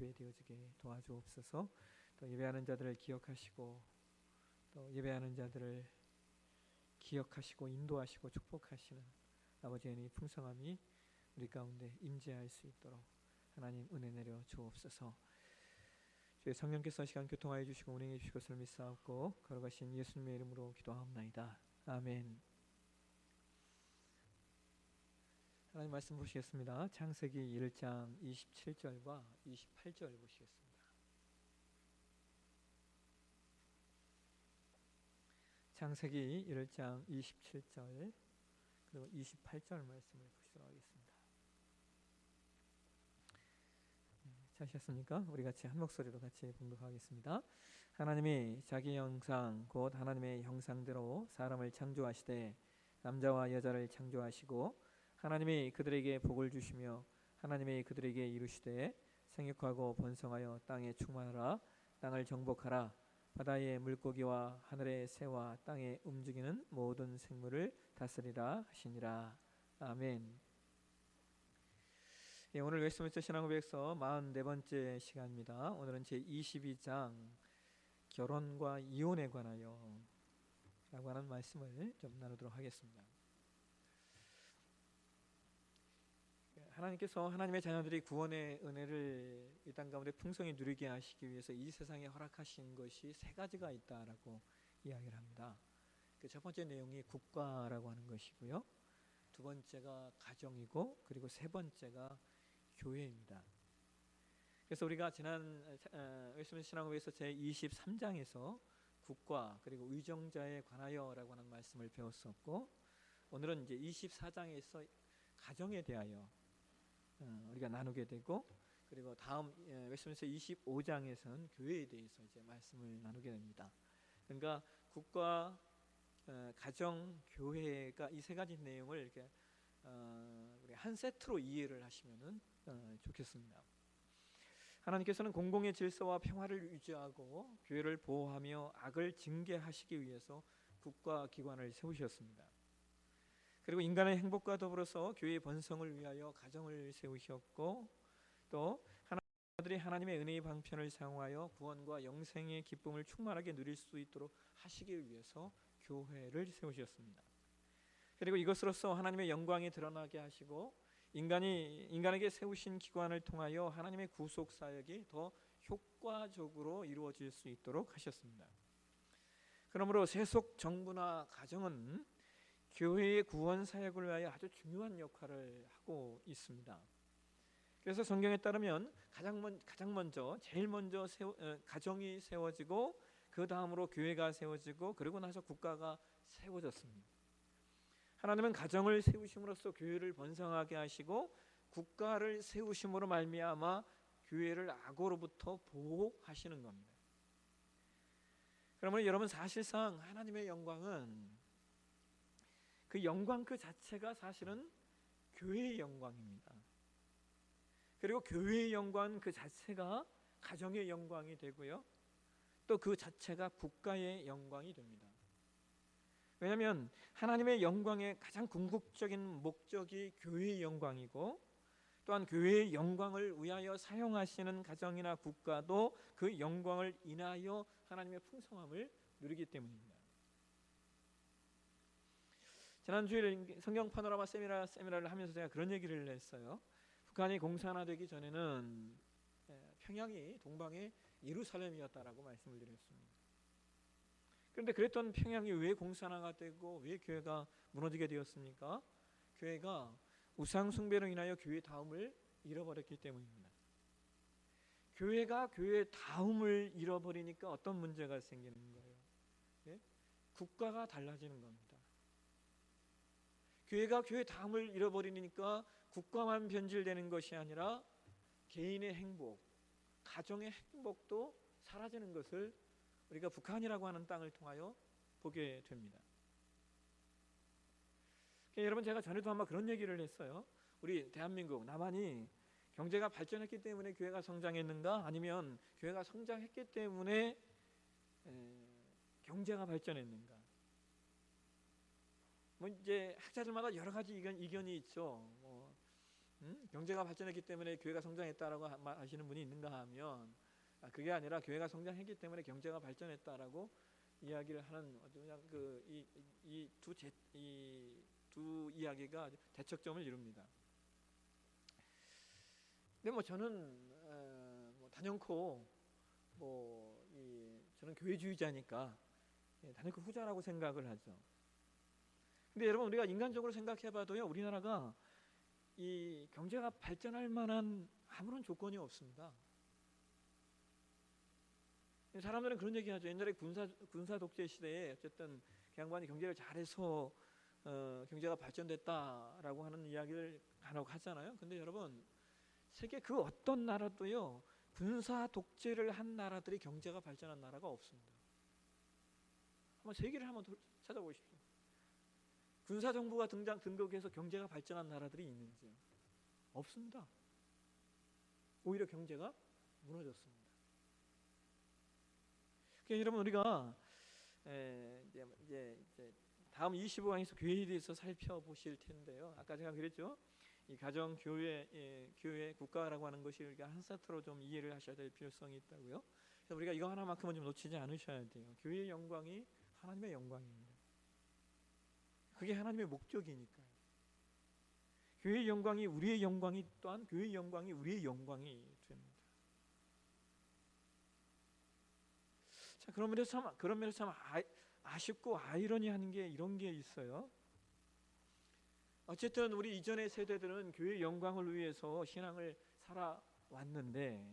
예배되어지게 도와주옵소서. 또 예배하는 자들을 기억하시고 또 예배하는 자들을 기억하시고 인도하시고 축복하시는 아버지의 은혜의 풍성함이 우리 가운데 임재할 수 있도록 하나님 은혜 내려 주옵소서. 주의 성령께서 시간 교통하여 주시고 운행해 주실 것을 믿사옵고 걸어가신 예수님의 이름으로 기도하옵나이다. 아멘. 하나님 말씀 보시겠습니다. 창세기 1장 27절과 28절 보시겠습니다. 창세기 1장 27절 그리고 28절 말씀을 보시도록 하겠습니다. 찾으셨습니까? 우리 같이 한 목소리로 같이 봉독하겠습니다. 하나님이 자기 형상 곧 하나님의 형상대로 사람을 창조하시되 남자와 여자를 창조하시고 하나님이 그들에게 복을 주시며 하나님이 그들에게 이루시되 생육하고 번성하여 땅에 충만하라 땅을 정복하라 바다의 물고기와 하늘의 새와 땅에 움직이는 모든 생물을 다스리라 하시니라. 아멘. 예, 오늘 웨스트민스터 신앙고백서 44번째 시간입니다. 오늘은 제22장 결혼과 이혼에 관하여 라고 하는 말씀을 좀 나누도록 하겠습니다. 하나님께서 하나님의 자녀들이 구원의 은혜를 이 땅 가운데 풍성히 누리게 하시기 위해서 이 세상에 허락하신 것이 세 가지가 있다라고 이야기를 합니다. 그 첫 번째 내용이 국가라고 하는 것이고요. 두 번째가 가정이고 그리고 세 번째가 교회입니다. 그래서 우리가 지난 웨스트민스터 신앙고백서 제23장에서 국가 그리고 의정자에 관하여라고 하는 말씀을 배웠었고 오늘은 이제 24장에서 가정에 대하여 우리가 나누게 되고 그리고 다음 웨스트민스터 25장에서는 교회에 대해서 이제 말씀을 나누게 됩니다. 그러니까 국가, 가정, 교회가 이 세 가지 내용을 이렇게 우리 한 세트로 이해를 하시면은 좋겠습니다. 하나님께서는 공공의 질서와 평화를 유지하고 교회를 보호하며 악을 징계하시기 위해서 국가 기관을 세우셨습니다. 그리고 인간의 행복과 더불어서 교회의 번성을 위하여 가정을 세우셨고 또 하나님들이 하나님의 은혜의 방편을 사용하여 구원과 영생의 기쁨을 충만하게 누릴 수 있도록 하시기 위해서 교회를 세우셨습니다. 그리고 이것으로서 하나님의 영광이 드러나게 하시고 인간에게 세우신 기관을 통하여 하나님의 구속 사역이 더 효과적으로 이루어질 수 있도록 하셨습니다. 그러므로 세속 정부나 가정은 교회의 구원 사역을 위하여 아주 중요한 역할을 하고 있습니다. 그래서 성경에 따르면 제일 먼저 가정이 세워지고 그 다음으로 교회가 세워지고 그리고 나서 국가가 세워졌습니다. 하나님은 가정을 세우심으로써 교회를 번성하게 하시고 국가를 세우심으로 말미암아 교회를 악으로부터 보호하시는 겁니다. 그러면 여러분 사실상 하나님의 영광은 그 영광 그 자체가 사실은 교회의 영광입니다. 그리고 교회의 영광 그 자체가 가정의 영광이 되고요. 또 그 자체가 국가의 영광이 됩니다. 왜냐하면 하나님의 영광의 가장 궁극적인 목적이 교회의 영광이고 또한 교회의 영광을 위하여 사용하시는 가정이나 국가도 그 영광을 인하여 하나님의 풍성함을 누리기 때문입니다. 지난주에 성경 파노라마 세미나를 하면서 제가 그런 얘기를 했어요. 북한이 공산화되기 전에는 평양이 동방의 예루살렘이었다라고 말씀을 드렸습니다. 그런데 그랬던 평양이 왜 공산화가 되고 왜 교회가 무너지게 되었습니까? 교회가 우상 숭배로 인하여 교회 다움을 잃어버렸기 때문입니다. 교회가 교회 다움을 잃어버리니까 어떤 문제가 생기는 거예요? 네? 국가가 달라지는 겁니다. 교회가 교회 다음을 잃어버리니까 국가만 변질되는 것이 아니라 개인의 행복, 가정의 행복도 사라지는 것을 우리가 북한이라고 하는 땅을 통하여 보게 됩니다. 여러분 제가 전에도 한번 그런 얘기를 했어요. 우리 대한민국 남한이 경제가 발전했기 때문에 교회가 성장했는가 아니면 교회가 성장했기 때문에 경제가 발전했는가? 뭐 이제 학자들마다 여러 가지 이견이 있죠. 경제가 발전했기 때문에 교회가 성장했다라고 하시는 분이 있는가 하면 그게 아니라 교회가 성장했기 때문에 경제가 발전했다라고 이야기를 하는 그냥 두 이야기가 대척점을 이룹니다. 근데 뭐 저는 단연코 저는 교회주의자니까 단연코 후자라고 생각을 하죠. 근데 여러분 우리가 인간적으로 생각해봐도요, 우리나라가 이 경제가 발전할 만한 아무런 조건이 없습니다. 사람들은 그런 얘기하죠. 옛날에 군사 독재 시대에 어쨌든 그 양반이 경제를 잘해서 경제가 발전됐다라고 하는 이야기를 간혹 하잖아요. 근데 여러분 세계 그 어떤 나라도요, 군사 독재를 한 나라들이 경제가 발전한 나라가 없습니다. 한번 세계를 한번 찾아보십시오. 군사 정부가 등극해서 경제가 발전한 나라들이 있는지요? 없습니다. 오히려 경제가 무너졌습니다. 그러니까 여러분 우리가 이제 다음 25강에서 교회에 대해서 살펴보실 텐데요. 아까 제가 그랬죠. 이 가정, 교회, 국가라고 하는 것이 우리가 한 세트로 좀 이해를 하셔야 될 필요성이 있다고요. 그래서 우리가 이거 하나만큼은 좀 놓치지 않으셔야 돼요. 교회의 영광이 하나님의 영광입니다. 그게 하나님의 목적이니까요. 교회의 영광이 우리의 영광이 또한 교회의 영광이 우리의 영광이 됩니다. 자, 그런 면에서 참 아쉽고 아이러니한 게 이런 게 있어요. 어쨌든 우리 이전의 세대들은 교회의 영광을 위해서 신앙을 살아왔는데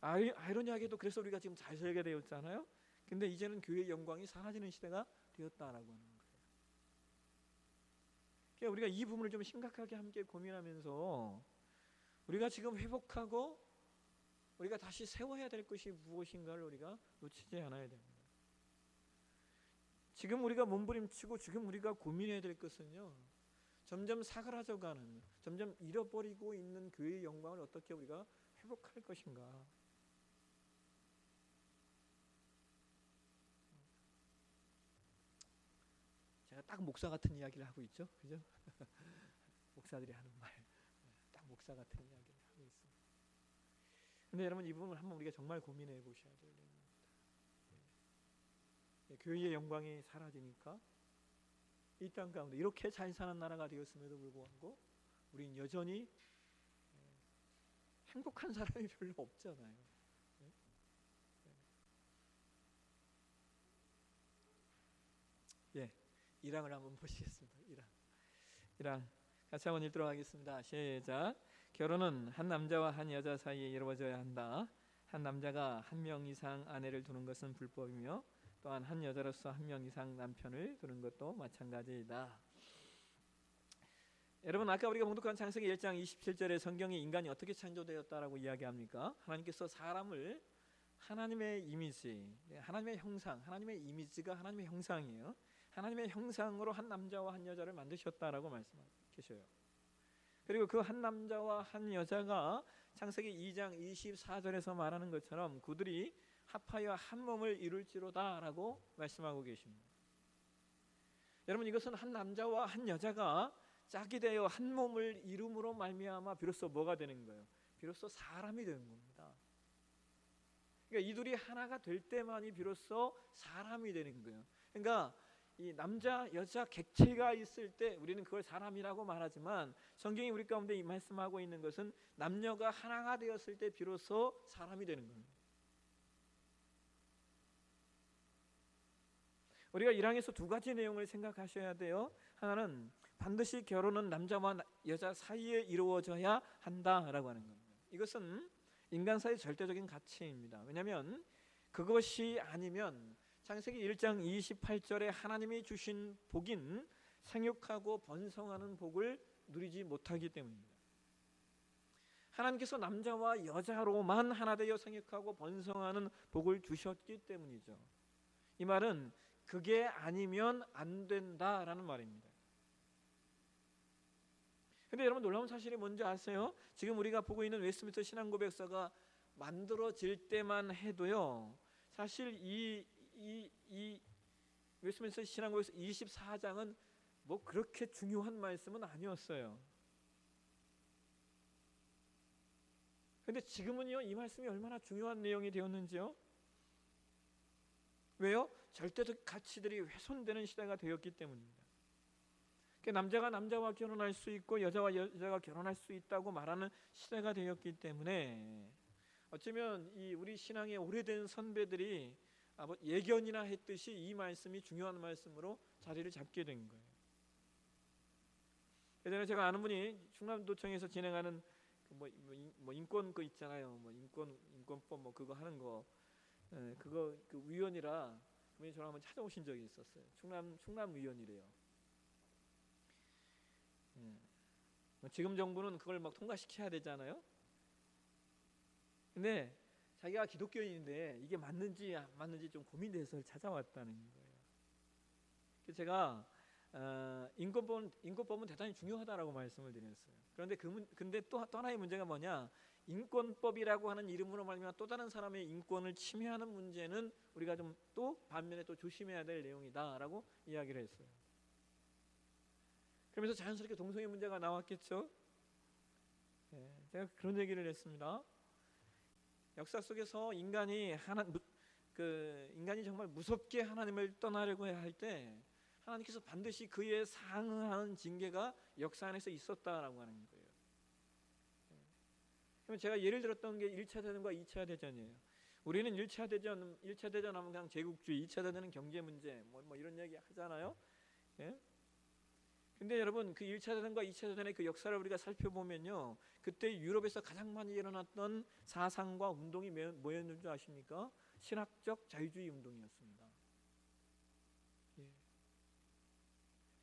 아이러니하게도 그래서 우리가 지금 잘 살게 되었잖아요. 근데 이제는 교회의 영광이 사라지는 시대가 되었다라고 하는 거예요. 그러니까 우리가 이 부분을 좀 심각하게 함께 고민하면서 우리가 지금 회복하고 우리가 다시 세워야 될 것이 무엇인가를 우리가 놓치지 않아야 됩니다. 지금 우리가 몸부림치고 지금 우리가 고민해야 될 것은요, 점점 사그라져가는, 점점 잃어버리고 있는 교회의 영광을 어떻게 우리가 회복할 것인가. 제가 딱 목사 같은 이야기를 하고 있죠, 그죠? 목사들이 하는 말, 딱 목사 같은 이야기를 하고 있습니다. 근데 여러분 이 부분을 한번 우리가 정말 고민해 보셔야 돼요. 교회의 영광이 사라지니까 이 땅 가운데 이렇게 잘 사는 나라가 되었음에도 불구하고 우린 여전히 행복한 사람이 별로 없잖아요. 일항을 한번 보시겠습니다. 일항 같이 한번 읽도록 하겠습니다. 시작. 결혼은 한 남자와 한 여자 사이에 이루어져야 한다. 한 남자가 한 명 이상 아내를 두는 것은 불법이며 또한 한 여자로서 한 명 이상 남편을 두는 것도 마찬가지이다. 여러분 아까 우리가 봉독한 창세기 1장 27절에 성경이 인간이 어떻게 창조되었다라고 이야기합니까? 하나님께서 사람을 하나님의 이미지, 하나님의 형상, 하나님의 이미지가 하나님의 형상이에요. 하나님의 형상으로 한 남자와 한 여자를 만드셨다라고 말씀하고 계셔요. 그리고 그 한 남자와 한 여자가 창세기 2장 24절에서 말하는 것처럼 그들이 합하여 한 몸을 이룰지로다라고 말씀하고 계십니다. 여러분 이것은 한 남자와 한 여자가 짝이 되어 한 몸을 이룸으로 말미암아 비로소 뭐가 되는 거예요? 비로소 사람이 되는 겁니다. 그러니까 이둘이 하나가 될 때만이 비로소 사람이 되는 거예요. 그러니까 이 남자 여자 객체가 있을 때 우리는 그걸 사람이라고 말하지만 성경이 우리 가운데 이 말씀하고 있는 것은 남녀가 하나가 되었을 때 비로소 사람이 되는 겁니다. 우리가 1항에서 두 가지 내용을 생각하셔야 돼요. 하나는 반드시 결혼은 남자와 여자 사이에 이루어져야 한다라고 하는 겁니다. 이것은 인간사의 절대적인 가치입니다. 왜냐하면 그것이 아니면 창세기 1장 28절에 하나님이 주신 복인 생육하고 번성하는 복을 누리지 못하기 때문입니다. 하나님께서 남자와 여자로만 하나 되어 생육하고 번성하는 복을 주셨기 때문이죠. 이 말은 그게 아니면 안 된다라는 말입니다. 근데 여러분 놀라운 사실이 뭔지 아세요? 지금 우리가 보고 있는 웨스트민스터 신앙고백서가 만들어질 때만 해도요, 사실 이 웨스트민스터 신앙고백서 24장은 뭐 그렇게 중요한 말씀은 아니었어요. 근데 지금은요, 이 말씀이 얼마나 중요한 내용이 되었는지요. 왜요? 절대적 가치들이 훼손되는 시대가 되었기 때문입니다. 남자가 남자와 결혼할 수 있고 여자와 여자가 결혼할 수 있다고 말하는 시대가 되었기 때문에 어쩌면 이 우리 신앙의 오래된 선배들이 예견이나 했듯이 이 말씀이 중요한 말씀으로 자리를 잡게 된 거예요. 예전에 제가 아는 분이 충남도청에서 진행하는 뭐 인권 그 있잖아요. 뭐 인권법 뭐 그거 하는 거, 그거 그 위원이라 분이 저를 한번 찾아오신 적이 있었어요. 충남 위원이래요. 지금 정부는 그걸 막 통과시켜야 되잖아요. 근데 자기가 기독교인인데 이게 맞는지 안 맞는지 좀 고민돼서 찾아왔다는 거예요. 그래서 제가 인권법은 대단히 중요하다라고 말씀을 드렸어요. 그런데 근데 또 하나의 문제가 뭐냐? 인권법이라고 하는 이름으로 말하면 또 다른 사람의 인권을 침해하는 문제는 우리가 좀 또 반면에 또 조심해야 될 내용이다라고 이야기를 했어요. 그러면서 자연스럽게 동성애 문제가 나왔겠죠. 제가 그런 얘기를 했습니다. 역사 속에서 인간이 정말 무섭게 하나님을 떠나려고 할 때 하나님께서 반드시 그에 상응하는 징계가 역사 안에서 있었다라고 하는 거예요. 그러면 제가 예를 들었던 게 1차 대전과 2차 대전이에요. 우리는 1차 대전 하면 그냥 제국주의, 2차 대전은 경제 문제 뭐 이런 얘기 하잖아요. 예? 근데 여러분 그 1차 대전과 2차 대전의 그 역사를 우리가 살펴보면요, 그때 유럽에서 가장 많이 일어났던 사상과 운동이 뭐였는 줄 아십니까? 신학적 자유주의 운동이었습니다.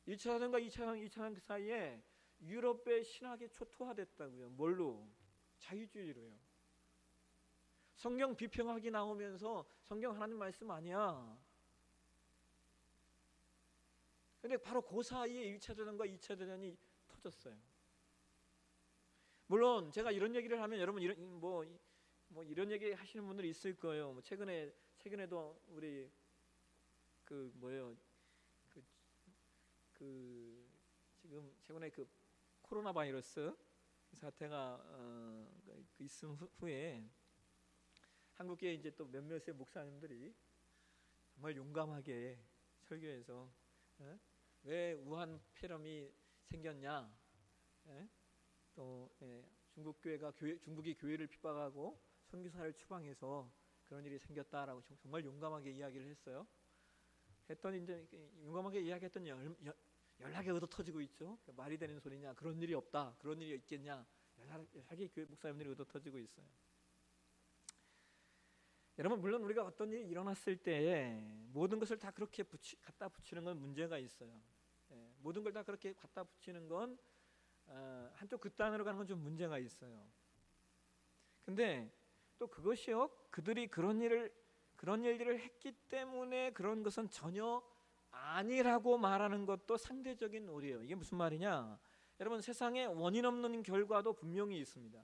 1차 대전과 2차 대전 그 사이에 유럽의 신학이 초토화됐다고요. 뭘로? 자유주의로요. 성경 비평학이 나오면서 성경 하나님 말씀 아니야. 근데 바로 그 사이에 1차 대전과 2차 대전이 터졌어요. 물론 제가 이런 얘기를 하면 여러분 이런 얘기 하시는 분들이 있을 거예요. 뭐 최근에도 우리 지금 최근에 그 코로나 바이러스 사태가 있은 후에 한국계 이제 또 몇몇의 목사님들이 정말 용감하게 설교해서 왜 우한 폐렴이 생겼냐, 또 중국이 교회를 핍박하고 선교사를 추방해서 그런 일이 생겼다라고 정말 용감하게 이야기를 했어요. 했더니 이제 용감하게 이야기했더니 연락이 얻어 터지고 있죠. 말이 되는 소리냐, 그런 일이 없다, 그런 일이 있겠냐, 연락이 교회 목사님들이 얻어 터지고 있어요. 여러분, 물론 우리가 어떤 일이 일어났을 때 모든 것을 다 그렇게 갖다 붙이는 건 문제가 있어요. 모든 걸 다 그렇게 갖다 붙이는 건 한쪽 극단으로 가는 건 좀 문제가 있어요. 근데 또 그것이요, 그들이 그런 일들을 했기 때문에 그런 것은 전혀 아니라고 말하는 것도 상대적인 오류예요. 이게 무슨 말이냐? 여러분, 세상에 원인 없는 결과도 분명히 있습니다.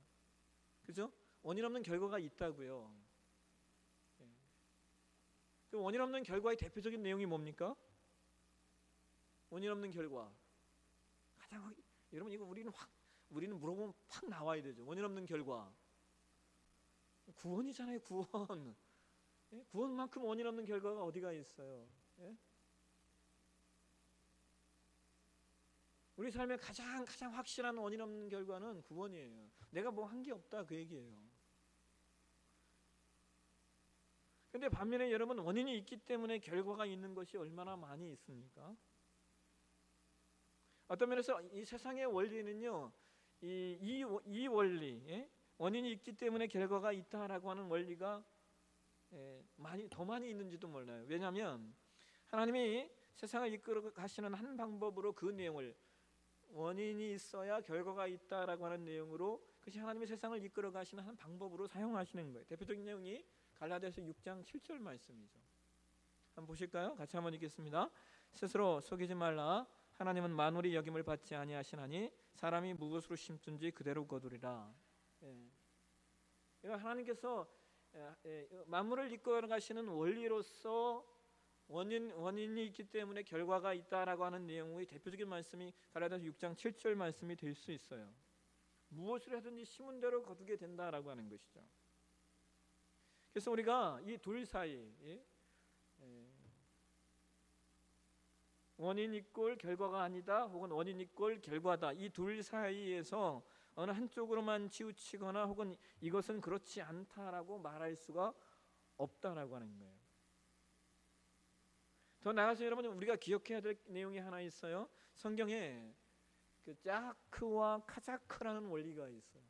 그죠? 원인 없는 결과가 있다고요. 그 원인 없는 결과의 대표적인 내용이 뭡니까? 원인 없는 결과. 여러분, 이거 우리는 물어보면 확 나와야 되죠. 원인 없는 결과. 구원이잖아요, 구원. 구원만큼 원인 없는 결과가 어디가 있어요? 우리 삶의 가장 확실한 원인 없는 결과는 구원이에요. 내가 뭐 한 게 없다, 그 얘기예요. 근데 반면에 여러분, 원인이 있기 때문에 결과가 있는 것이 얼마나 많이 있습니까? 어떤 면에서 이 세상의 원리는요, 이 원리, 원인이 있기 때문에 결과가 있다라고 하는 원리가 더 많이 있는지도 몰라요. 왜냐하면 하나님이 세상을 이끌어 가시는 한 방법으로 그 내용을, 원인이 있어야 결과가 있다라고 하는 내용으로, 그것이 하나님이 세상을 이끌어 가시는 한 방법으로 사용하시는 거예요. 대표적인 내용이 갈라디아서 6장 7절 말씀이죠. 한번 보실까요? 같이 한번 읽겠습니다. 스스로 속이지 말라. 하나님은 만물이 여김을 받지 아니하시나니 사람이 무엇으로 심든지 그대로 거두리라. 하나님께서 만물을 이끌어 가시는 원리로서 원인이 있기 때문에 결과가 있다라고 하는 내용의 대표적인 말씀이 갈라디아서 6장 7절 말씀이 될 수 있어요. 무엇을 하든지 심은 대로 거두게 된다라고 하는 것이죠. 그래서 우리가 이 둘 사이 원인 이꼴 결과가 아니다 혹은 원인 이꼴 결과다, 이 둘 사이에서 어느 한쪽으로만 치우치거나 혹은 이것은 그렇지 않다라고 말할 수가 없다라고 하는 거예요. 더 나아가서 여러분, 우리가 기억해야 될 내용이 하나 있어요. 성경에 그 짜크와 카자크라는 원리가 있어요.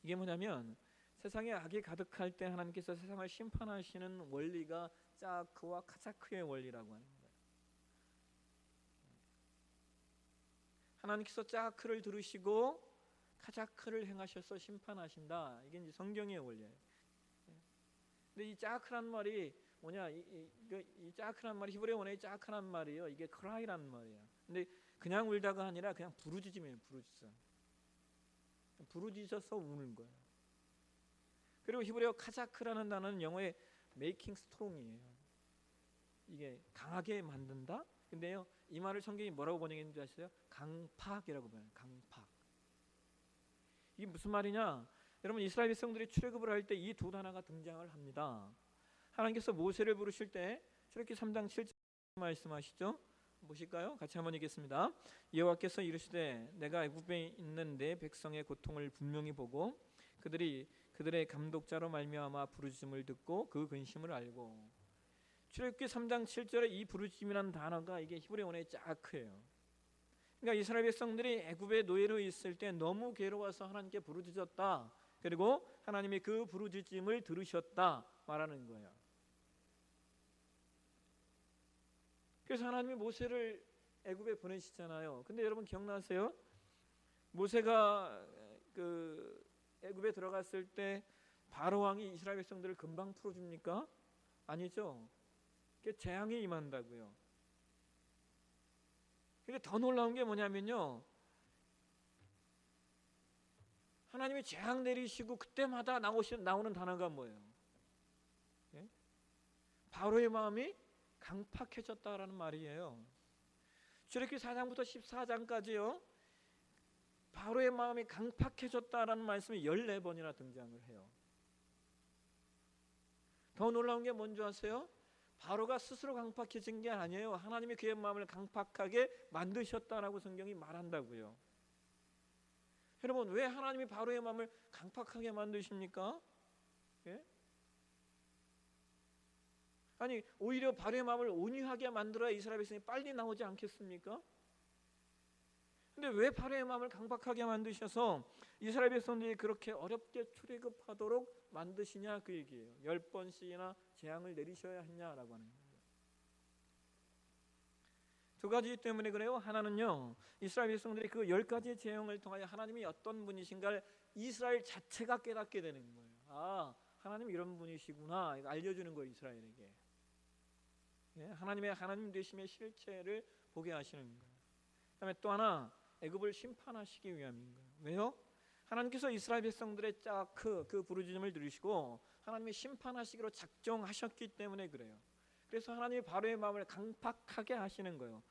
이게 뭐냐면 세상에 악이 가득할 때 하나님께서 세상을 심판하시는 원리가 짜크와 카자크의 원리라고 하는 거예요. 하나님께서 짜크를 들으시고 카자크를 행하셔서 심판하신다. 이게 이제 성경의 원리예요. 근데 이 짜크란 말이 뭐냐? 이 짜크란 말이 히브리 원어의 짜크란 말이요. 이게 크라이란 말이에요. 근데 그냥 울다가 아니라 그냥 부르짖음이에요. 부르짖어서 우는 거예요. 그리고 히브리어 카자크라는 단어는 영어의 making strong이에요. 이게 강하게 만든다. 근데요, 이 말을 성경이 뭐라고 번역했는지 아시죠? 강팍이라고 번역해요. 강팍. 이게 무슨 말이냐? 여러분, 이스라엘 백성들이 출애굽을 할 때 이 두 단어가 등장을 합니다. 하나님께서 모세를 부르실 때 출애굽기 3장 7절 말씀하시죠? 보실까요? 같이 한번 읽겠습니다. 여호와께서 이르시되 내가 애굽에 있는 내 백성의 고통을 분명히 보고 그들의 감독자로 말미암아 부르짖음을 듣고 그 근심을 알고. 출애굽기 3장 7절에 이 부르짖음이라는 단어가 이게 히브리 원어의 짜크예요. 그러니까 이스라엘 백성들이 애굽의 노예로 있을 때 너무 괴로워서 하나님께 부르짖었다. 그리고 하나님이 그 부르짖음을 들으셨다 말하는 거예요. 그래서 하나님이 모세를 애굽에 보내시잖아요. 근데 여러분 기억나세요? 모세가 그 애굽에 들어갔을 때 바로 왕이 이스라엘 백성들을 금방 풀어줍니까? 아니죠. 재앙이 임한다고요. 근데 더 놀라운 게 뭐냐면요, 하나님이 재앙 내리시고 그때마다 나오는 단어가 뭐예요? 예? 바로의 마음이 강팍해졌다라는 말이에요. 출애굽기 4장부터 14장까지요, 바로의 마음이 강팍해졌다라는 말씀이 14번이나 등장을 해요. 더 놀라운 게 뭔지 아세요? 바로가 스스로 강팍해진 게 아니에요. 하나님이 그의 마음을 강팍하게 만드셨다라고 성경이 말한다고요. 여러분, 왜 하나님이 바로의 마음을 강팍하게 만드십니까? 예? 아니, 오히려 바로의 마음을 온유하게 만들어야 이스라엘 백성이 빨리 나오지 않겠습니까? 근데 왜 바로의 마음을 강팍하게 만드셔서 이스라엘 백성들이 그렇게 어렵게 출애굽하도록 만드시냐, 그 얘기예요. 10번씩이나 재앙을 내리셔야 했냐라고 하는 거예요. 두 가지 때문에 그래요. 하나는요, 이스라엘 백성들이 그 10가지 재앙을 통하여 하나님이 어떤 분이신가를 이스라엘 자체가 깨닫게 되는 거예요. 아, 하나님 이런 분이시구나, 이거 알려주는 거예요, 이스라엘에게. 예, 하나님의 하나님 되심의 실체를 보게 하시는 거예요. 그다음에 또 하나, 애굽을 심판하시기 위함인 거예요. 왜요? 하나님께서 이스라엘 백성들의 그 부르짖음을 들으시고 하나님이 심판하시기로 작정하셨기 때문에 그래요. 그래서 하나님이 바로의 마음을 강팍하게 하시는 거예요.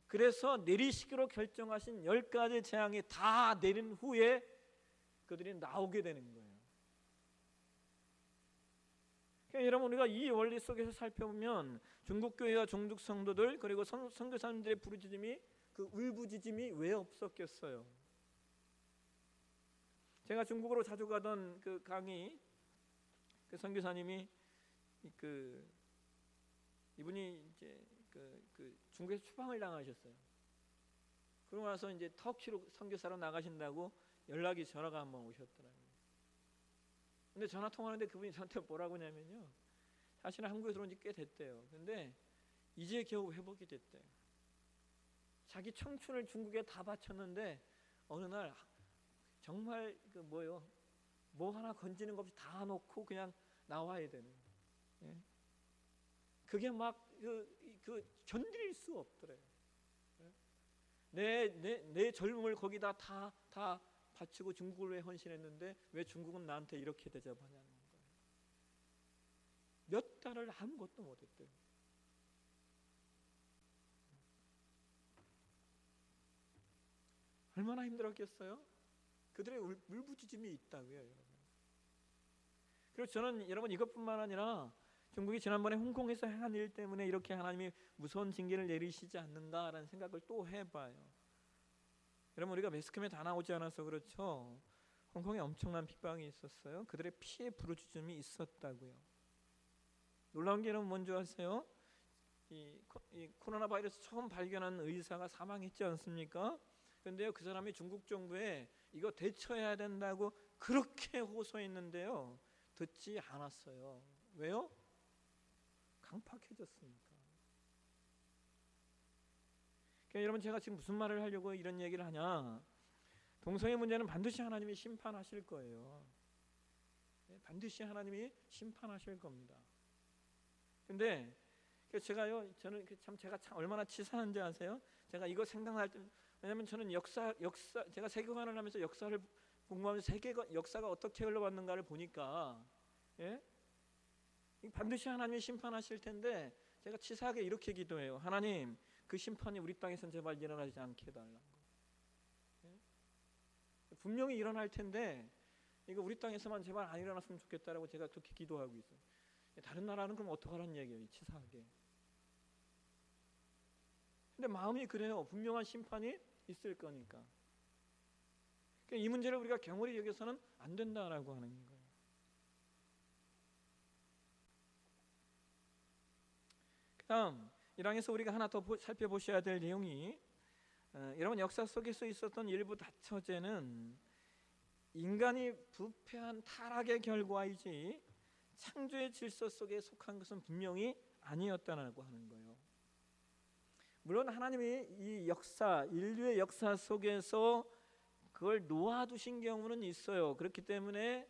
그래서 내리시기로 결정하신 10가지 재앙이 다 내린 후에 그들이 나오게 되는 거예요. 그러니까 여러분, 우리가 이 원리 속에서 살펴보면 중국 교회와 종족 성도들 그리고 선교사님들의 부르짖음이, 그 울부짖음이 왜 없었겠어요? 제가 중국으로 자주 가던 그 강의, 그 선교사님이 이분이 이제 그 중국에서 추방을 당하셨어요. 그러고 나서 이제 터키로 선교사로 나가신다고 전화가 한번 오셨더라고요. 근데 전화 통화하는데 그분이 저한테 뭐라고 하냐면요, 사실은 한국에 들어온 지 꽤 됐대요. 근데 이제 겨우 회복이 됐대요. 자기 청춘을 중국에 다 바쳤는데 어느 날 정말 뭐 하나 건지는 것 없이 다 놓고 그냥 나와야 되는. 예? 그게 막 견딜 수 없더래요. 내 젊음을 거기다 다 바치고 중국을 왜 헌신했는데 왜 중국은 나한테 이렇게 대접하냐는 거예요. 몇 달을 아무것도 못했대요. 얼마나 힘들었겠어요? 그들의 울부짖음이 있다고요, 여러분. 그리고 저는 여러분 이것뿐만 아니라 중국이 지난번에 홍콩에서 행한 일 때문에 이렇게 하나님이 무서운 징계를 내리시지 않는가라는 생각을 또 해봐요. 여러분 우리가 매스컴에 다 나오지 않아서 그렇죠. 홍콩에 엄청난 핍박이 있었어요. 그들의 피해 부르짖음이 있었다고요. 놀라운 게 여러분 뭔지 아세요? 이 코로나 바이러스 처음 발견한 의사가 사망했지 않습니까? 그런데요, 그 사람이 중국 정부에 이거 대처해야 된다고 그렇게 호소했는데요, 듣지 않았어요. 왜요? 강팍해졌으니까. 그러니까 여러분 제가 지금 무슨 말을 하려고 이런 얘기를 하냐? 동성애 문제는 반드시 하나님이 심판하실 거예요. 반드시 하나님이 심판하실 겁니다. 근데 제가요, 저는 제가 참 얼마나 치사한지 아세요? 제가 이거 생각할 때, 왜냐하면 저는 역사 제가 세계관을 하면서 역사를 공부하면서 세계 역사가 어떻게 흘러왔는가를 보니까, 예? 반드시 하나님이 심판하실 텐데 제가 치사하게 이렇게 기도해요. 하나님, 그 심판이 우리 땅에선 제발 일어나지 않게 해달라고. 예? 분명히 일어날 텐데 이거 우리 땅에서만 제발 안 일어났으면 좋겠다라고 제가 그렇게 기도하고 있어요. 다른 나라는 그럼 어떡하라는 얘기예요, 치사하게. 근데 마음이 그래요. 분명한 심판이 있을 거니까. 이 문제를 우리가 경홀히 여겨서는 안 된다라고 하는 거예요. 그다음 1항에서 우리가 하나 더 살펴보셔야 될 내용이, 여러분 역사 속에서 있었던 일부 다처제는 인간이 부패한 타락의 결과이지 창조의 질서 속에 속한 것은 분명히 아니었다고 하는 거예요. 물론 하나님이 이 역사, 인류의 역사 속에서 그걸 놓아두신 경우는 있어요. 그렇기 때문에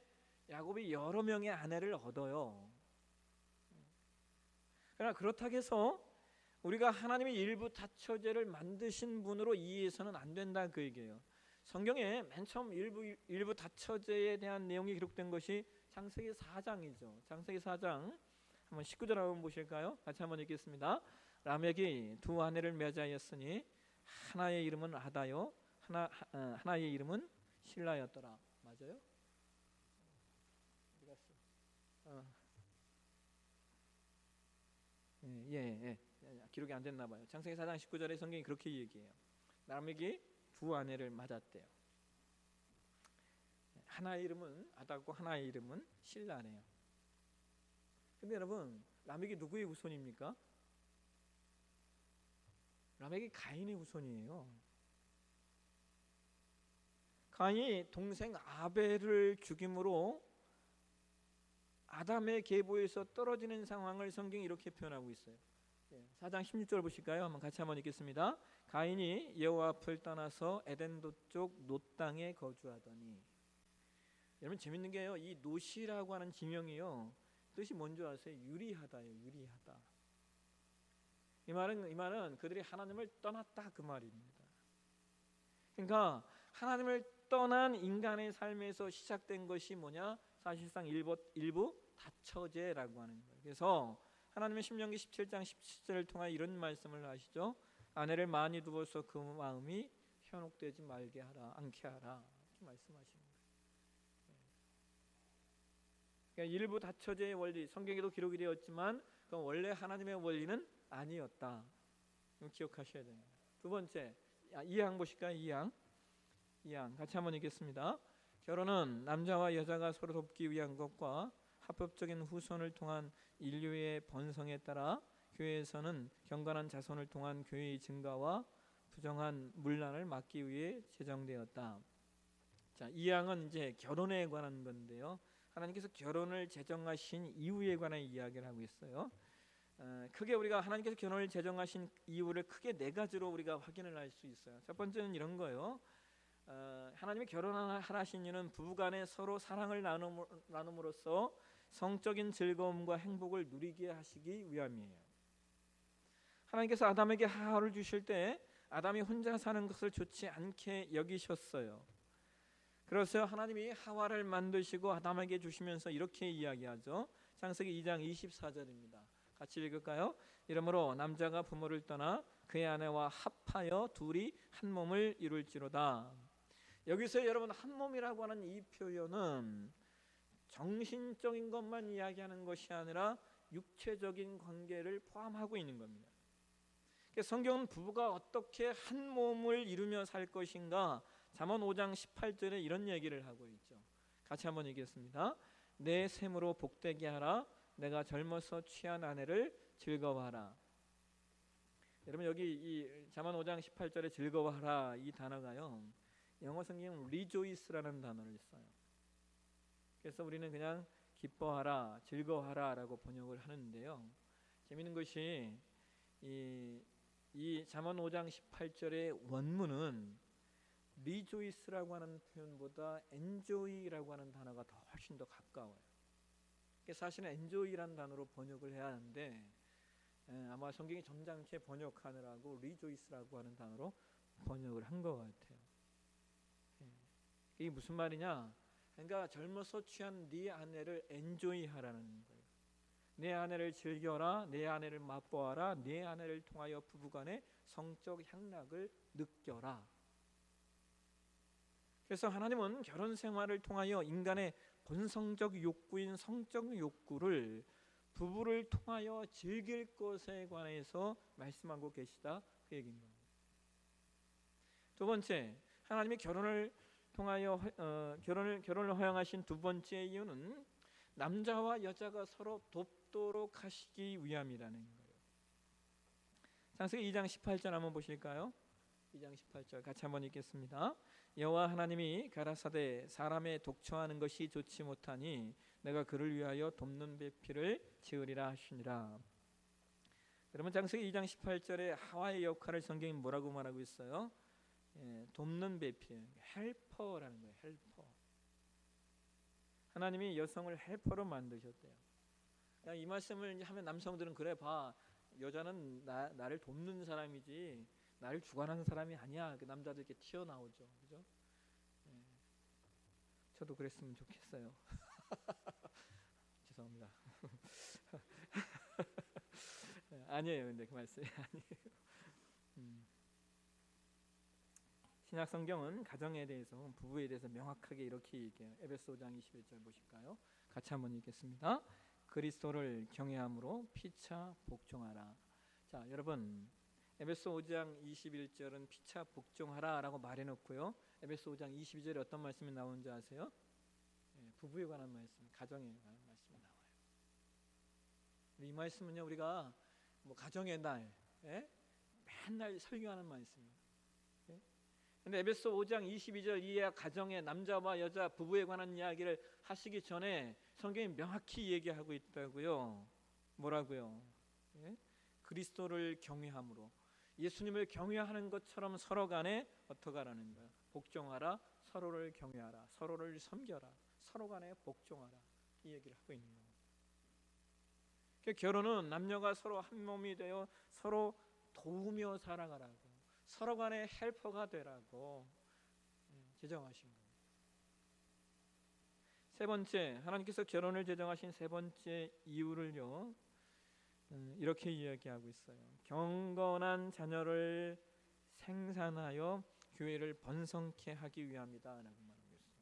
야곱이 여러 명의 아내를 얻어요. 그러나 그렇다고 해서 우리가 하나님이 일부 다처제를 만드신 분으로 이해해서는 안 된다, 그 얘기예요. 성경에 맨 처음 일부 다처제에 대한 내용이 기록된 것이 창세기 4장이죠. 창세기 4장 한번 19절 한번 보실까요? 같이 한번 읽겠습니다. 라멕이 두 아내를 맺어하였으니 하나의 이름은 아다요, 하나의 이름은 실라였더라. 맞아요? 예. 기록이 안 됐나 봐요. 창세기 4장 19절에 성경이 그렇게 얘기해요. 라멕이 두 아내를 맞았대요. 하나의 이름은 아다고 하나의 이름은 실라네요. 근데 여러분, 라멕이 누구의 후손입니까? 라멕이 가인의 후손이에요. 가인이 동생 아벨을 죽임으로 아담의 계보에서 떨어지는 상황을 성경이 이렇게 표현하고 있어요. 4장 16절 보실까요? 한번 같이 한번 읽겠습니다. 가인이 여호와 앞을 떠나서 에덴도 쪽 놋 땅에 거주하더니. 여러분 재밌는 게요, 이 놋이라고 하는 지명이요, 뜻이 뭔지 아세요? 유리하다예요. 유리하다. 이 말은 그들이 하나님을 떠났다, 그 말입니다. 그러니까 하나님을 떠난 인간의 삶에서 시작된 것이 뭐냐? 사실상 일부 다처제라고 하는 거예요. 그래서 하나님의 신명기 17장 17절을 통해 이런 말씀을 하시죠. 아내를 많이 두어서 그 마음이 현혹되지 않게 하라, 이렇게 말씀하시는 거예요. 그러니까 일부 다처제의 원리, 성경에도 기록이 되었지만 그건 원래 하나님의 원리는 아니었다. 기억하셔야 됩니다. 두 번째, 2항 보실까요? 2항 같이 한번 읽겠습니다. 결혼은 남자와 여자가 서로 돕기 위한 것과 합법적인 후손을 통한 인류의 번성에 따라 교회에서는 경건한 자손을 통한 교회의 증가와 부정한 문란을 막기 위해 제정되었다. 자, 2항은 이제 결혼에 관한 건데요. 하나님께서 결혼을 제정하신 이유에 관한 이야기를 하고 있어요. 크게 우리가 하나님께서 결혼을 제정하신 이유를 크게 네 가지로 우리가 확인을 할 수 있어요. 첫 번째는 이런 거예요. 하나님이 결혼하신 이유는 부부간에 서로 사랑을 나눔으로써 성적인 즐거움과 행복을 누리게 하시기 위함이에요. 하나님께서 아담에게 하와를 주실 때 아담이 혼자 사는 것을 좋지 않게 여기셨어요. 그래서 하나님이 하와를 만드시고 아담에게 주시면서 이렇게 이야기하죠. 창세기 2장 24절입니다. 같이 읽을까요? 이러므로 남자가 부모를 떠나 그의 아내와 합하여 둘이 한 몸을 이룰지로다. 여기서 여러분 한 몸이라고 하는 이 표현은 정신적인 것만 이야기하는 것이 아니라 육체적인 관계를 포함하고 있는 겁니다. 성경은 부부가 어떻게 한 몸을 이루며 살 것인가, 잠언 5장 18절에 이런 얘기를 하고 있죠. 같이 한번 읽겠습니다. 내 셈으로 복되게 하라. 내가 젊어서 취한 아내를 즐거워하라. 여러분 여기 이 잠언 5장 18절에 즐거워하라 이 단어가요, 영어 성경은 rejoice라는 단어를 써요. 그래서 우리는 그냥 기뻐하라, 즐거워하라라고 번역을 하는데요. 재미있는 것이 이 잠언 5장 18절의 원문은 rejoice라고 하는 표현보다 enjoy라고 하는 단어가 훨씬 더 가까워요. 사실은 enjoy라는 단어로 번역을 해야 하는데 아마 성경이 점잖게 번역하느라고 rejoice라고 하는 단어로 번역을 한 것 같아요. 이게 무슨 말이냐? 그러니까 젊어서 취한 네 아내를 enjoy하라는 거예요. 내 아내를 즐겨라, 내 아내를 맛보아라, 내 아내를 통하여 부부간의 성적 향락을 느껴라. 그래서 하나님은 결혼 생활을 통하여 인간의 본성적 욕구인 성적 욕구를 부부를 통하여 즐길 것에 관해서 말씀하고 계시다, 그 얘기입니다. 두 번째, 하나님이 결혼을 통하여 결혼을 허용하신 두 번째 이유는 남자와 여자가 서로 돕도록 하시기 위함이라는 거예요. 창세기 2장 18절 한번 보실까요? 2장 18절 같이 한번 읽겠습니다. 여호와 하나님이 가라사대 사람의 독처하는 것이 좋지 못하니 내가 그를 위하여 돕는 배필을 지으리라 하시니라. 여러분 창세기 2장 18절에 하와의 역할을 성경이 뭐라고 말하고 있어요? 돕는 배필, 헬퍼라는 거예요. 헬퍼. 하나님이 여성을 헬퍼로 만드셨대요. 이 말씀을 하면 남성들은 그래 봐, 여자는 나를 돕는 사람이지 나를 주관하는 사람이 아니야. 그 남자들 이렇게 튀어나오죠, 그죠? 저도 그랬으면 좋겠어요. 죄송합니다. 아니에요, 근데 그 말씀이 아니에요. 신약 성경은 가정에 대해서, 부부에 대해서 명확하게 이렇게 얘기해요. 에베소 5장 21절 보실까요? 같이 한번 읽겠습니다. 그리스도를 경외함으로 피차 복종하라. 자, 여러분 에베소 5장 21절은 피차 복종하라라고 말해놓고요, 에베소 5장 22절에 어떤 말씀이 나오는지 아세요? 부부에 관한 말씀, 가정에 관한 말씀이 나와요. 이 말씀은요, 우리가 뭐 가정의 날 맨날 설교하는 말씀이에요. 근데 에베소 5장 22절 이하 가정의 남자와 여자 부부에 관한 이야기를 하시기 전에 성경이 명확히 얘기하고 있다고요. 뭐라고요? 그리스도를 경외함으로, 예수님을 경외하는 것처럼 서로 간에 어떻게 하라는 거야? 복종하라, 서로를 경외하라, 서로를 섬겨라, 서로 간에 복종하라, 이 얘기를 하고 있는 거예요. 결혼은 남녀가 서로 한 몸이 되어 서로 도우며 살아가라고, 서로 간에 헬퍼가 되라고 제정하신 거예요. 세 번째, 하나님께서 결혼을 제정하신 세 번째 이유를요, 이렇게 이야기하고 있어요. 경건한 자녀를 생산하여 교회를 번성케 하기 위함이다 라고 말하고 있어요.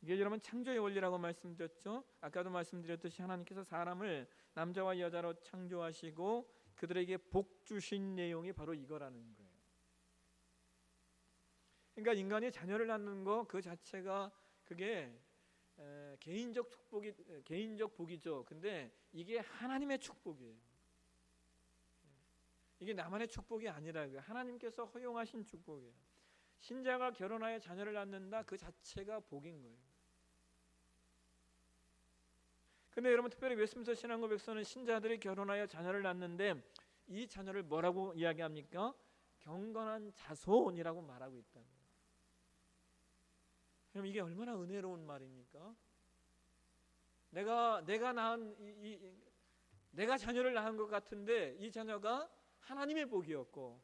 이게 여러분 창조의 원리라고 말씀드렸죠. 아까도 말씀드렸듯이 하나님께서 사람을 남자와 여자로 창조하시고 그들에게 복 주신 내용이 바로 이거라는 거예요. 그러니까 인간이 자녀를 낳는 거 그 자체가 그게 개인적 축복이, 개인적 복이죠. 근데 이게 하나님의 축복이에요. 이게 나만의 축복이 아니라고요. 하나님께서 허용하신 축복이에요. 신자가 결혼하여 자녀를 낳는다, 그 자체가 복인 거예요. 근데 여러분, 특별히 웨스민스터 신앙고백서는 신자들이 결혼하여 자녀를 낳는데 이 자녀를 뭐라고 이야기합니까? 경건한 자손이라고 말하고 있다는 거예요. 그럼 이게 얼마나 은혜로운 말입니까? 내가 낳은 내가 자녀를 낳은 것 같은데 이 자녀가 하나님의 복이었고,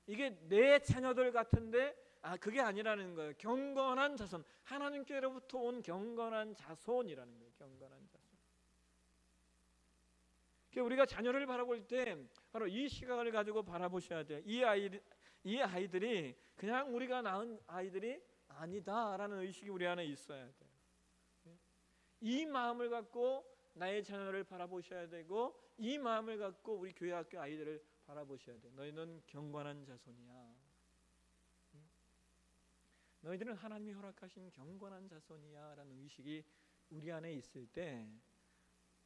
이게 내 자녀들 같은데 그게 아니라는 거예요. 경건한 자손, 하나님께로부터 온 경건한 자손이라는 거예요. 경건한 자손. 우리가 자녀를 바라볼 때 바로 이 시각을 가지고 바라보셔야 돼요. 이 이 아이들이 그냥 우리가 낳은 아이들이 아니다라는 의식이 우리 안에 있어야 돼요. 이 마음을 갖고 나의 자녀를 바라보셔야 되고, 이 마음을 갖고 우리 교회 학교 아이들을 바라보셔야 돼요. 너희는 경건한 자손이야. 너희들은 하나님이 허락하신 경건한 자손이야 라는 의식이 우리 안에 있을 때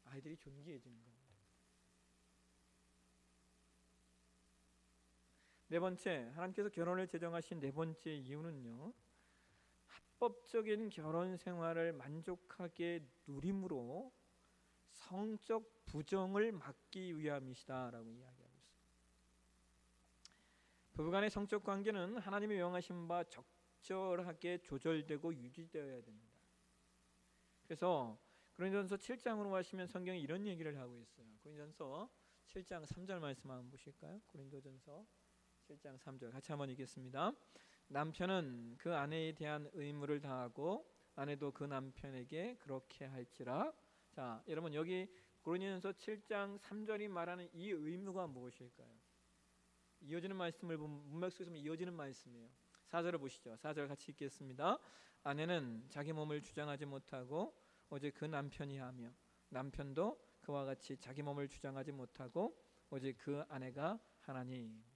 아이들이 존귀해지는 겁니다. 네 번째, 하나님께서 결혼을 제정하신 네 번째 이유는요, 합법적인 결혼 생활을 만족하게 누림으로 성적 부정을 막기 위함이시다라고 이야기하고 있습니다. 부부간의 성적 관계는 하나님이 명하신 바 적절하게 조절되고 유지되어야 됩니다. 그래서 고린도전서 7장으로 가시면 성경이 이런 얘기를 하고 있어요. 고린도전서 7장 3절 말씀 한번 보실까요? 고린도전서 7장 3절 같이 한번 읽겠습니다. 남편은 그 아내에 대한 의무를 다하고 아내도 그 남편에게 그렇게 할지라. 자, 여러분 여기 고린도전서 7장 3절이 말하는 이 의무가 무엇일까요? 이어지는 말씀을 보면 문맥 속에서 이어지는 말씀이에요. 4절을 보시죠. 4절 같이 읽겠습니다. 아내는 자기 몸을 주장하지 못하고 오직 그 남편이 하며 남편도 그와 같이 자기 몸을 주장하지 못하고 오직 그 아내가 하나니.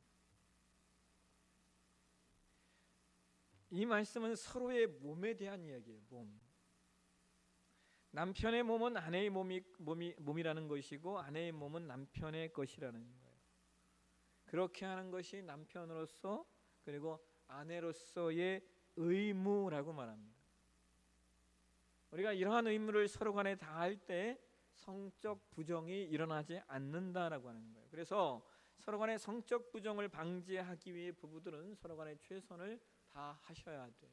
이 말씀은 서로의 몸에 대한 이야기예요. 몸. 남편의 몸은 아내의 몸이라는 것이고 아내의 몸은 남편의 것이라는 거예요. 그렇게 하는 것이 남편으로서 그리고 아내로서의 의무라고 말합니다. 우리가 이러한 의무를 서로 간에 다할 때 성적 부정이 일어나지 않는다라고 하는 거예요. 그래서 서로 간의 성적 부정을 방지하기 위해 부부들은 서로 간에 최선을 다하셔야 돼요.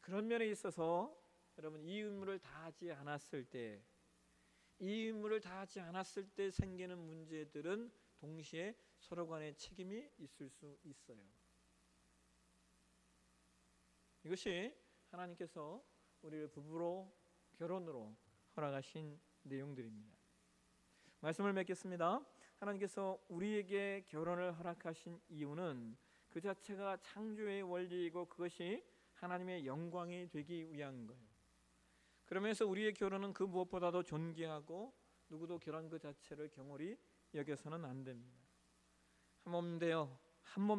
그런 면에 있어서 여러분 이 의무를 다하지 않았을 때, 이 의무를 다하지 않았을 때 생기는 문제들은 동시에 서로 간의 책임이 있을 수 있어요. 이것이 하나님께서 우리를 부부로 결혼으로 허락하신 내용들입니다. 말씀을 맺겠습니다. 하나님께서 우리에게 결혼을 허락하신 이유는 그 자체가 창조의 원리이고 그것이 하나님의 영광이 되기 위한 거예요. 그러면서 우리의 결혼은 그 무엇보다도 존귀하고 누구도 결혼 그 자체를 경홀히 여겨서는 안 됩니다. 한 몸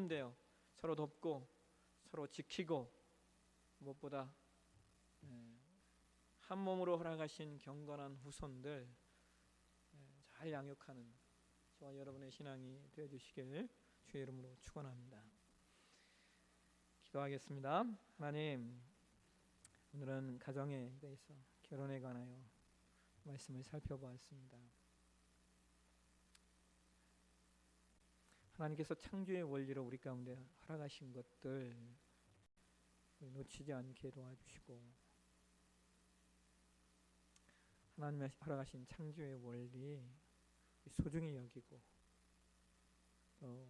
되어 서로 돕고 서로 지키고 무엇보다 한 몸으로 허락하신 경건한 후손들 잘 양육하는 저와 여러분의 신앙이 되어주시길 주의 이름으로 축원합니다. 기도하겠습니다. 하나님, 오늘은 가정에 대해서 결혼에 관하여 말씀을 살펴보았습니다. 하나님께서 창조의 원리로 우리 가운데 허락하신 것들 놓치지 않게 도와주시고, 하나님의 허락하신 창조의 원리 소중히 여기고 또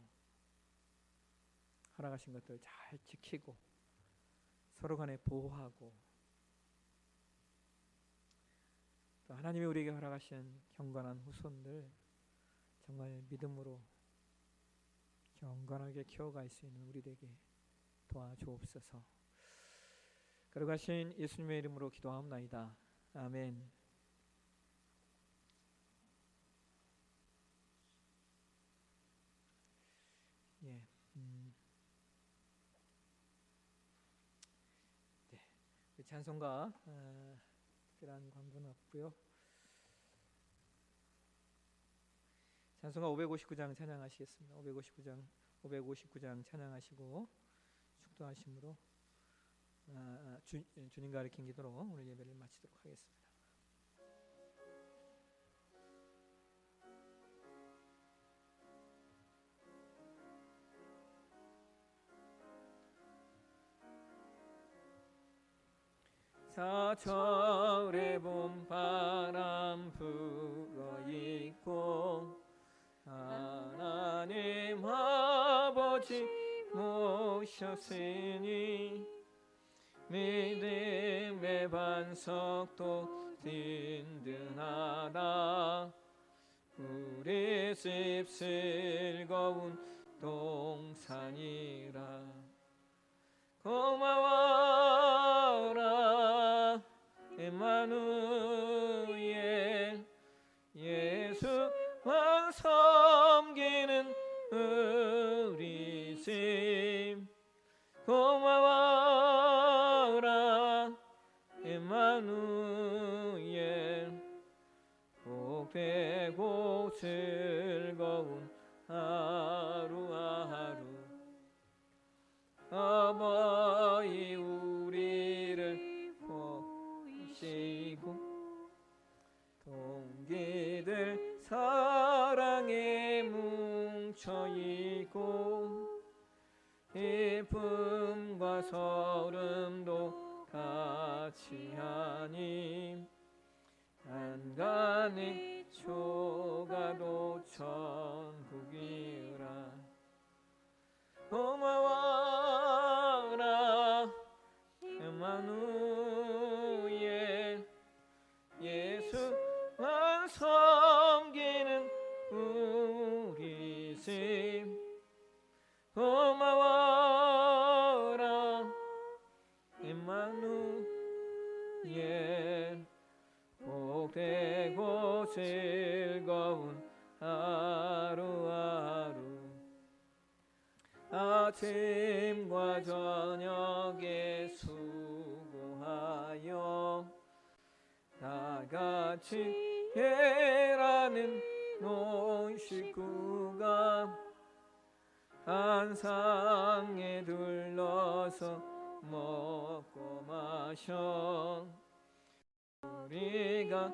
허락하신 것들 잘 지키고 서로 간에 보호하고, 또 하나님이 우리에게 허락하신 경건한 후손들 정말 믿음으로 경건하게 키워갈 수 있는 우리에게 도와주옵소서. 거룩하신 예수님의 이름으로 기도하옵나이다. 아멘. 예. 네. 찬송가 특별한 광고는 없고요. 찬송가 559장 찬양하시겠습니다. 559장 찬양하시고 축도하심으로 주님 가르친 기도로 오늘 예배를 마치도록 하겠습니다. 사철의 봄바람 불어있고 하나님 아버지 모셨으니 믿음의 반석도 든든하다. 우리 집 즐거운 동산이라. 고마워라 임마누엘, 예수만 섬기는 우리 집. 고마워라 임마누엘, 복되고 즐거운 하루하루. 어머니 우리를 보시고 동기들 사랑에 뭉쳐있고 기쁨과 서름도 같이 하니 안간히 조가도 천국이라. 고마워라 임마누엘, 예수만 섬기는 우리 집. 고마워라 임마누엘, 복되고 즐거운 하루하루. 아침과 저녁에 수고하여 다같이 일하는 온 식구가 한 상에 둘러서 먹고 마셔 우리가